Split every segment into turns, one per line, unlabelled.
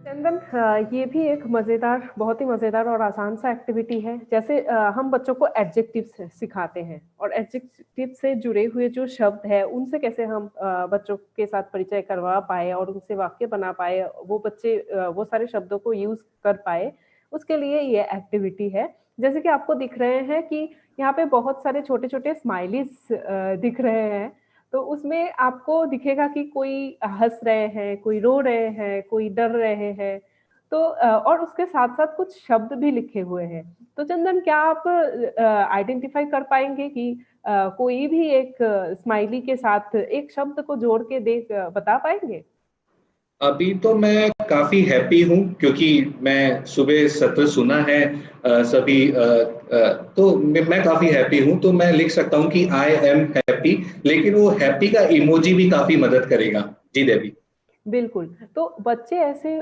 चंदन, ये भी एक मज़ेदार, बहुत ही मज़ेदार और आसान सा एक्टिविटी है। जैसे हम बच्चों को एडजेक्टिव्स सिखाते हैं और एडजेक्टिव से जुड़े हुए जो शब्द हैं, उनसे कैसे हम बच्चों के साथ परिचय करवा पाएँ और उनसे वाक्य बना पाएँ, वो बच्चे वो सारे शब्दों को यूज़ कर पाएँ, उसके लिए ये एक्टिविटी है। जैसे कि आपको दिख रहे हैं कि यहाँ पे बहुत सारे छोटे-छोटे स्माइलीज़ दिख रहे हैं, तो उसमें आपको दिखेगा कि कोई हँस रहे हैं, कोई रो रहे हैं, कोई डर रहे हैं। तो और उसके साथ-साथ कुछ शब्द भी लिखे हुए हैं। तो चंदन, क्या आप आइडेंटिफ़ाई कर पाएँगे कि कोई भी एक स्माइली के साथ एक शब्द को जोड़ के बता पाएँगे?
अभी तो मैं काफ़ी हैप्पी हूँ क्योंकि मैं सुबह सत्र सुना है सभी तो मैं काफ़ी हैप्पी हूँ तो मैं लिख सकता हूँ कि आई एम हैप्पी। लेकिन वो हैप्पी का इमोजी भी काफ़ी मदद करेगा। जी देवी।
बिल्कुल, तो बच्चे ऐसे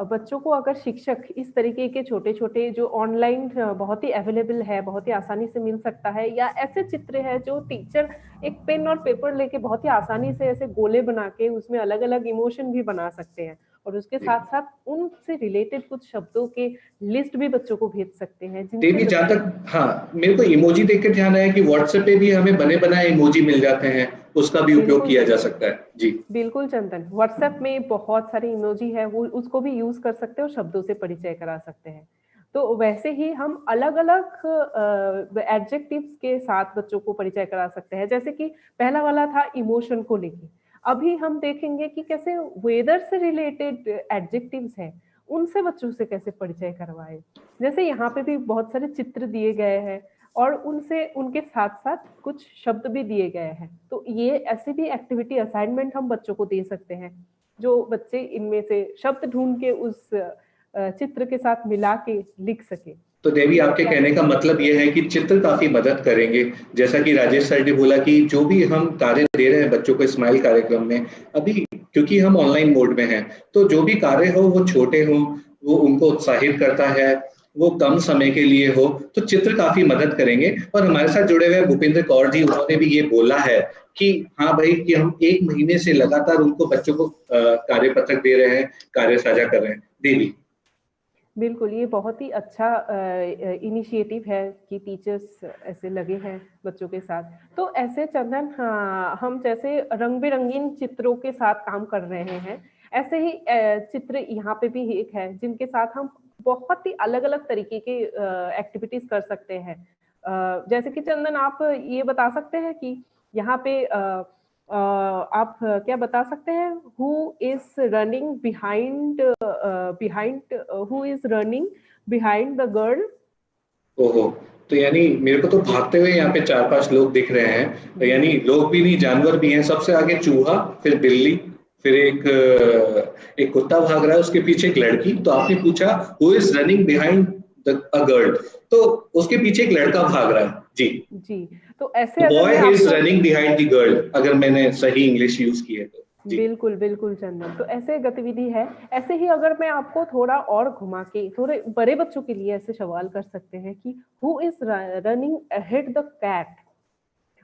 बच्चों को अगर शिक्षक इस तरीके के छोटे-छोटे जो ऑनलाइन बहुत ही अवेलेबल है, बहुत ही आसानी से मिल सकता है, या ऐसे चित्र है जो टीचर एक पेन और पेपर लेके बहुत ही आसानी से ऐसे गोले बना के उसमें अलग-अलग इमोशन भी बना सकते हैं और उसके
जी
साथ-साथ उनसे रिलेटेड कुछ शब्दों के लिस्ट भी बच्चों को भेज सकते हैं, जिनसे
देवी जहाँ
बच्चे
तक हाँ, मेरे को इमोजी देख के ध्यान आया कि व्हाट्सएप पे भी हमें बने-बनाए इमोजी मिल जाते हैं, उसका भी उपयोग
बिल्कुल,
किया जा सकता है। जी।
बिल्कुल चंदन, व्हाट्सएप में बहुत सारे इमोजी है, वो उसको भी यूज़ कर सकते हैं और शब्दों से परिचय करा सकते हैं। तो वैसे ही हम अलग-अलग एडजेक्टिव्स के साथ बच्चों को परिचय करा सकते हैं। जैसे कि पहला वाला था इमोशन को लेके। अभी हम देखेंगे कि कैसे वेदर से रिलेटेड एडजेक्टिव्स हैं, उनसे बच्चों से कैसे परिचय करवाएँ। जैसे यहाँ पे भी बहुत सारे चित्र दिए गए हैं और उनसे उनके साथ-साथ कुछ शब्द भी दिए गए हैं। तो ये ऐसी भी एक्टिविटी असाइनमेंट हम बच्चों को दे सकते हैं, जो बच्चे इनमें से शब्द ढूँढ के उस चित्र के साथ मिला के लिख सकें।
तो देवी
तो
आपके
क्या
कहने का मतलब ये है कि चित्र काफ़ी मदद करेंगे। जैसा कि राजेश सर ने बोला कि जो भी हम कार्य दे रहे हैं बच्चों को स्माइल कार्यक्रम में, अभी क्योंकि हम ऑनलाइन मोड में हैं, तो जो भी कार्य हो वो छोटे हों, वो उनको उत्साहित करता है, वो कम समय के लिए हो, तो चित्र काफ़ी मदद करेंगे। और हमारे साथ जुड़े हुए भूपेंद्र कौर जी, उन्होंने भी ये बोला है कि हाँ भाई, कि हम 1 महीने से लगातार उनको बच्चों को कार्य पत्रक दे रहे हैं, कार्य साझा कर रहे हैं। देवी।
बिल्कुल, ये बहुत ही अच्छा इनिशिएटिव है कि टीचर्स ऐसे लगे हैं बच्चों के साथ। तो ऐसे चंदन, हाँ, हम जैसे रंग-बिरंगीन चित्रों के साथ काम कर रहे हैं, ऐसे ही चित्र यहाँ पे भी एक है जिनके साथ हम बहुत ही अलग-अलग तरीके के एक्टिविटीज़ कर सकते हैं। जैसे कि चंदन, आप ये बता सकते हैं कि यहाँ पे आप क्या बता सकते हैं, who is running behind who is running behind the girl?
ओहो! तो यानी मेरे को तो भागते हुए यहाँ पे 4-5 लोग दिख रहे हैं। तो यानी
बिल्कुल,
लोग भी नहीं, जानवर भी हैं। सबसे आगे चूहा, फिर बिल्ली, फिर एक कुत्ता भाग रहा है, उसके पीछे एक लड़की। तो आपने पूछा हू is running behind a girl, तो उसके पीछे एक लड़का भाग रहा है। जी।
जी। तो ऐसे
द
अगर
बॉय
मैं
इज़
आपको
रनिंग बिहाइंड द गर्ल, अगर मैंने सही इंग्लिश यूज़ की है तो। जी।
बिल्कुल, बिल्कुल चंदन, तो ऐसे गतिविधि है। ऐसे ही अगर मैं आपको थोड़ा और घुमा के थोड़े बड़े बच्चों के लिए ऐसे सवाल कर सकते हैं कि who is running ahead the cat?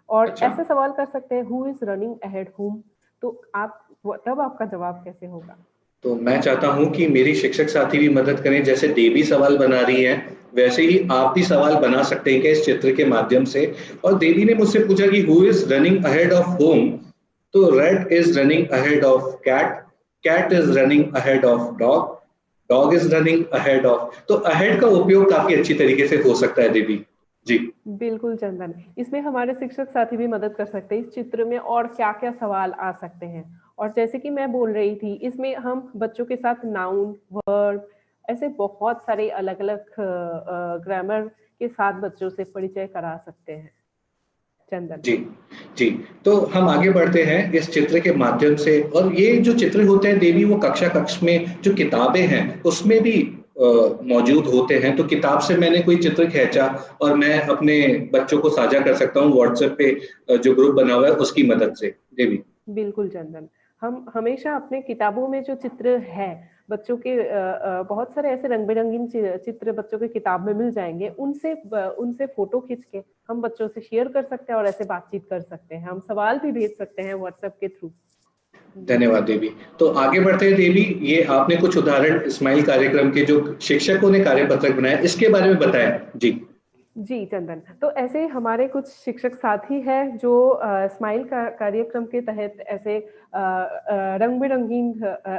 और
अच्छा।
ऐसे सवाल कर सकते हैं, who is running ahead whom? तो आप तब आपका जवाब कैसे होगा?
तो मैं चाहता हूँ कि मेरी शिक्षक साथी भी मदद करें, जैसे देवी सवाल बना रही हैं, वैसे ही आप भी सवाल बना सकते हैं क्या इस चित्र के माध्यम से? और देवी ने मुझसे पूछा कि who is running ahead of home? तो rat is running ahead of cat, cat is running ahead of dog, dog is running ahead of. तो अहेड का उपयोग काफ़ी अच्छी तरीके से हो सकता है देवी। जी।
बिल्कुल चंदन, इसमें हमारे शिक्षक साथी भी मदद कर सकते हैं। इस चित्र में और क्या-क्या सवाल आ सकते हैं? और जैसे कि मैं बोल रही थी, इसमें हम बच्चों के साथ नाउन, वर्ब, ऐसे बहुत सारे अलग-अलग ग्रामर के साथ बच्चों से परिचय करा सकते हैं। चंदन।
जी, जी। तो हम आगे बढ़ते हैं इस चित्र के माध्यम से, और ये जो चित्र होते हैं देवी, वो कक्षा-कक्ष में जो किताबें हैं, उसमें भी मौजूद होते हैं। तो किताब से मैंने कोई चित्र खींचा और मैं अपने बच्चों को साझा कर सकता हूँ व्हाट्सएप पे, जो ग्रुप बना हुआ है उसकी मदद से। देवी।
बिल्कुल चंदन। हम हमेशा अपने किताबों में जो चित्र है, बच्चों के बहुत सारे ऐसे रंग-बिरंगीन चित्र बच्चों के किताब में मिल जाएँगे, उनसे फ़ोटो खींच के हम बच्चों से शेयर कर सकते हैं और ऐसे बातचीत कर सकते हैं। हम सवाल भी भेज सकते हैं व्हाट्सएप के थ्रू। जी।
धन्यवाद देवी। तो आगे बढ़ते हैं देवी, ये आपने कुछ उदाहरण स्माइल कार्यक्रम के जो शिक्षकों ने कार्यपत्रक बनाया, इसके बारे में बताएं। जी।
जी, चंदन। तो ऐसे हमारे कुछ शिक्षक साथी हैं जो स्माइल का कार्यक्रम के तहत ऐसे रंग-बिरंगीन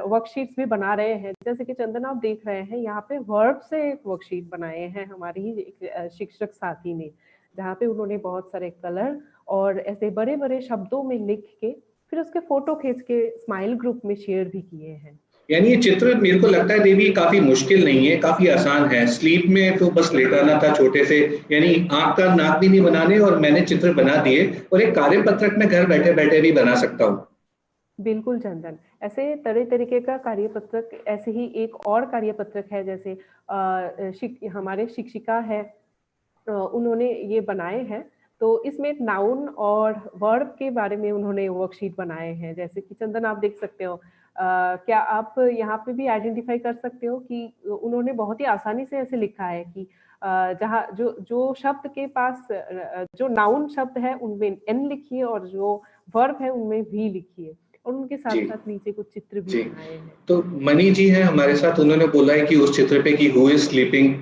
वर्कशीट्स भी बना रहे हैं। जैसे कि चंदन आप देख रहे हैं यहाँ पे वर्ब से एक वर्कशीट बनाए हैं हमारी ही एक शिक्षक साथी ने, जहाँ पे उन्होंने बहुत सारे कलर और ऐसे बड़े-बड़े शब्दों में लिख के फिर उसके फ़ोटो खींच के स्माइल ग्रुप में शेयर भी किए हैं।
यानी ये चित्र मेरे को लगता है देवी काफ़ी मुश्किल नहीं है, काफ़ी आसान है। स्लीप में तो बस लेटाना था छोटे से, यानी आँख का नाक भी नहीं बनाने और मैंने चित्र बना दिए और एक कार्यपत्रक में घर बैठे-बैठे भी बना सकता हूँ।
बिल्कुल चंदन, ऐसे तरह तरीके का कार्यपत्रक ऐसे ही एक और कार्यपत्रक है जैसे हमारे शिक्षिका है उन्होंने ये बनाए हैं, तो इसमें नाउन और वर्ब के बारे में उन्होंने वर्कशीट बनाए हैं। जैसे कि चंदन आप देख सकते हो क्या आप यहाँ पे भी आइडेंटिफ़ाई कर सकते हो कि उन्होंने बहुत ही आसानी से ऐसे लिखा है कि जहाँ जो जो शब्द के पास जो नाउन शब्द है उनमें एन लिखिए और जो वर्ब है उनमें वी लिखिए और उनके
जी।
साथ-साथ नीचे कुछ चित्र भी
जी,
बनाए हैं।
तो मनी जी हैं हमारे साथ, उन्होंने बोला है कि उस चित्र पे कि हू इज़ स्लीपिंग,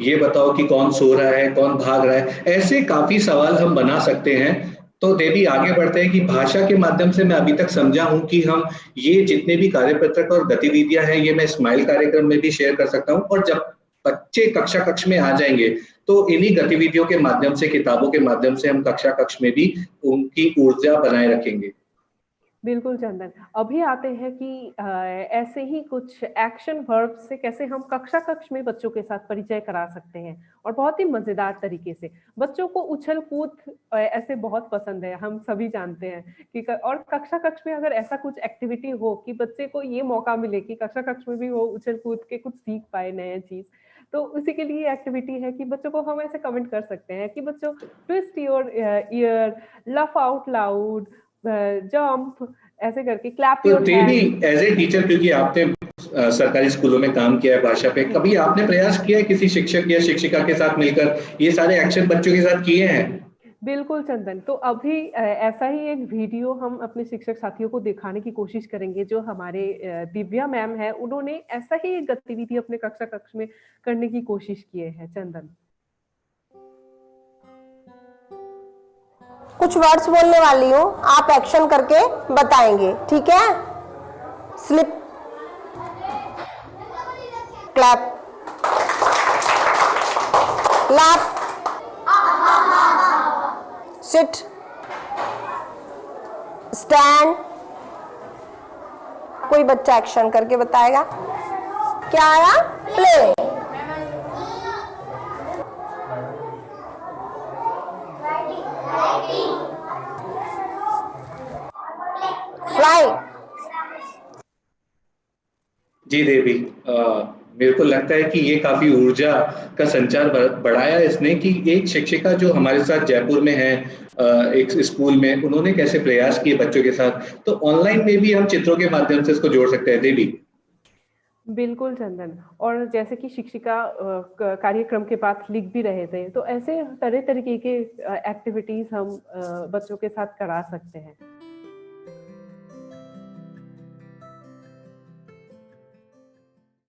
ये बताओ कि कौन सो रहा है, कौन भाग रहा है? ऐसे काफ़ी सवाल हम बना सकते हैं। तो देवी आगे बढ़ते हैं कि भाषा के माध्यम से मैं अभी तक समझा हूँ कि हम ये जितने भी कार्यपत्रक और गतिविधियाँ हैं, ये मैं स्माइल कार्यक्रम में भी शेयर कर सकता हूँ और जब बच्चे कक्षा कक्ष में आ जाएँगे, तो इन्हीं गतिविधियों के माध्यम से, किताबों के माध्यम से हम कक्षा कक्ष में भी उनकी ऊर्जा बनाए रखेंगे।
बिल्कुल चंदन। अभी आते हैं कि ऐसे ही कुछ एक्शन वर्ब से कैसे हम कक्षा कक्ष में बच्चों के साथ परिचय करा सकते हैं और बहुत ही मज़ेदार तरीके से। बच्चों को उछल-कूद ऐसे बहुत पसंद है, हम सभी जानते हैं कि क और कक्षा कक्ष में अगर ऐसा कुछ एक्टिविटी हो कि बच्चे को ये मौका मिले कि कक्षा कक्ष में भी वो उछल-कूद के कुछ सीख पाए नया चीज़, तो उसी के लिए एक्टिविटी है कि बच्चों को हम ऐसे कमेंट कर सकते हैं कि बच्चों twist your year, laugh out loud jump ऐसे करके क्लैप
तो
your
Devi
hands.
As a teacher क्योंकि आपने सरकारी स्कूलों में काम किया है भाषा पे,
जी,
कभी आपने प्रयास किया है किसी शिक्षक या शिक्षिका के साथ मिलकर ये सारे एक्शन बच्चों के साथ किए हैं?
बिल्कुल चंदन। तो अभी ऐसा ही एक वीडियो हम अपने शिक्षक साथियों को दिखाने की कोशिश करेंगे जो हमारे दिव्या मैम हैं, उन्होंने ऐसा ही एक गतिविधि अपने कक्षा कक्ष में करने की कोशिश किए हैं चंदन।
कुछ वर्ड्स बोलने वाली हूँ, आप एक्शन करके बताएंगे, ठीक है? Slip, clap, laugh, sit, stand. कोई बच्चा एक्शन करके बताएगा। क्या आया? Play, fly.
जी देवी, मेरे को लगता है कि ये काफ़ी ऊर्जा का संचार बढ़ाया इसने कि एक शिक्षिका जो हमारे साथ जयपुर में है एक स्कूल में, उन्होंने कैसे प्रयास किए बच्चों के साथ, तो ऑनलाइन में भी हम चित्रों के माध्यम से इसको जोड़ सकते हैं देवी।
बिल्कुल चंदन और जैसे कि शिक्षिका कार्यक्रम के बाद लिख भी रहे थे, तो ऐसे तरह तरीके के एक्टिविटीज़ हम बच्चों के साथ करा सकते हैं।